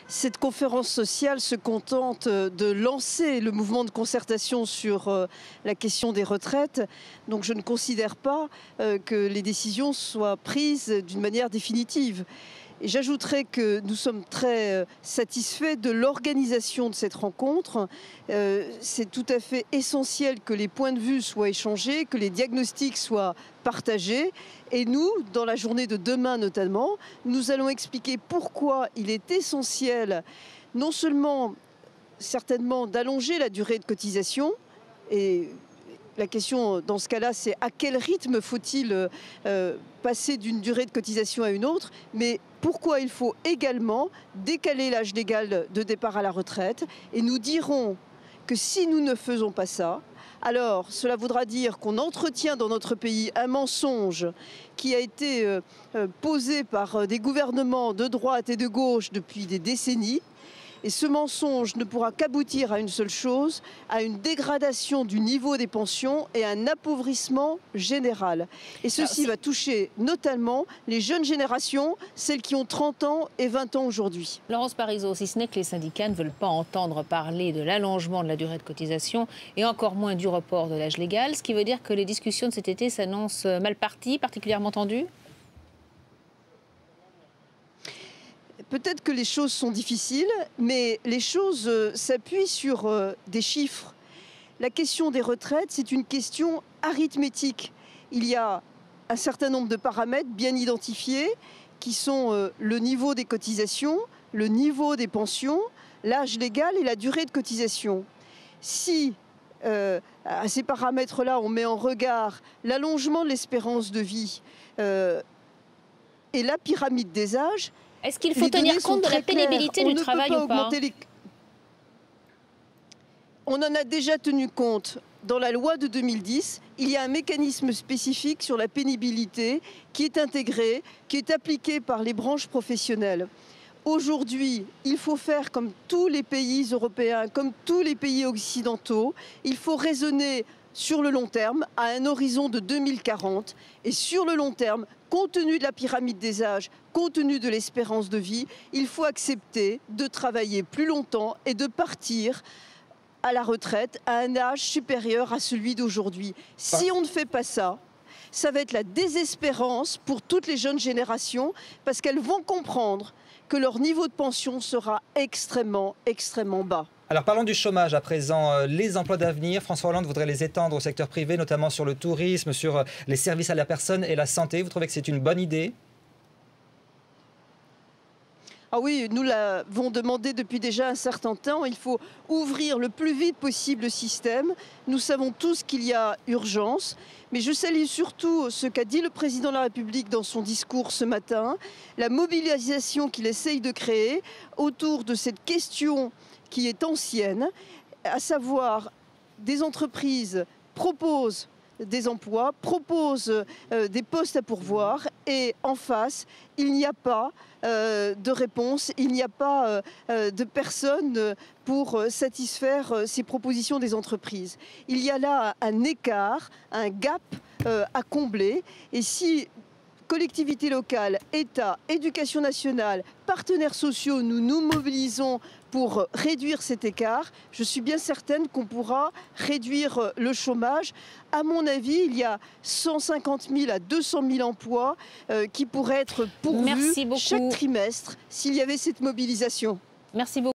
Cette conférence sociale se contente de lancer le mouvement de concertation sur la question des retraites. Donc je ne considère pas que les décisions soient prises d'une manière définitive. Et j'ajouterai que nous sommes très satisfaits de l'organisation de cette rencontre. C'est tout à fait essentiel que les points de vue soient échangés, que les diagnostics soient partagés. Et nous, dans la journée de demain notamment, nous allons expliquer pourquoi il est essentiel non seulement certainement d'allonger la durée de cotisation, et la question dans ce cas-là, c'est à quel rythme faut-il passer d'une durée de cotisation à une autre, mais pourquoi il faut également décaler l'âge légal de départ à la retraite. Et nous dirons que si nous ne faisons pas ça, alors cela voudra dire qu'on entretient dans notre pays un mensonge qui a été posé par des gouvernements de droite et de gauche depuis des décennies. Et ce mensonge ne pourra qu'aboutir à une seule chose, à une dégradation du niveau des pensions et un appauvrissement général. Et ceci va toucher notamment les jeunes générations, celles qui ont 30 ans et 20 ans aujourd'hui. Laurence Parisot, si ce n'est que les syndicats ne veulent pas entendre parler de l'allongement de la durée de cotisation et encore moins du report de l'âge légal, ce qui veut dire que les discussions de cet été s'annoncent mal parties, particulièrement tendues ? Peut-être que les choses sont difficiles, mais les choses s'appuient sur des chiffres. La question des retraites, c'est une question arithmétique. Il y a un certain nombre de paramètres bien identifiés qui sont le niveau des cotisations, le niveau des pensions, l'âge légal et la durée de cotisation. Si à ces paramètres-là, on met en regard l'allongement de l'espérance de vie et la pyramide des âges, est-ce qu'il faut tenir compte de la pénibilité du travail ou pas ? On en a déjà tenu compte. Dans la loi de 2010, il y a un mécanisme spécifique sur la pénibilité qui est intégré, qui est appliqué par les branches professionnelles. Aujourd'hui, il faut faire comme tous les pays européens, comme tous les pays occidentaux. Il faut raisonner sur le long terme, à un horizon de 2040. Et sur le long terme, compte tenu de la pyramide des âges, compte tenu de l'espérance de vie, il faut accepter de travailler plus longtemps et de partir à la retraite à un âge supérieur à celui d'aujourd'hui. Si on ne fait pas ça, ça va être la désespérance pour toutes les jeunes générations parce qu'elles vont comprendre que leur niveau de pension sera extrêmement, extrêmement bas. Alors parlons du chômage à présent. Les emplois d'avenir, François Hollande voudrait les étendre au secteur privé, notamment sur le tourisme, sur les services à la personne et la santé. Vous trouvez que c'est une bonne idée ? Ah oui, nous l'avons demandé depuis déjà un certain temps. Il faut ouvrir le plus vite possible le système. Nous savons tous qu'il y a urgence. Mais je salue surtout ce qu'a dit le président de la République dans son discours ce matin, la mobilisation qu'il essaye de créer autour de cette question qui est ancienne, à savoir des entreprises proposent des emplois, proposent des postes à pourvoir et en face, il n'y a pas de réponse, il n'y a pas de personne pour satisfaire ces propositions des entreprises. Il y a là un écart, un gap à combler et si collectivités locales, État, éducation nationale, partenaires sociaux, nous nous mobilisons pour réduire cet écart. Je suis bien certaine qu'on pourra réduire le chômage. À mon avis, il y a 150 000 à 200 000 emplois qui pourraient être pourvus chaque trimestre s'il y avait cette mobilisation. Merci beaucoup.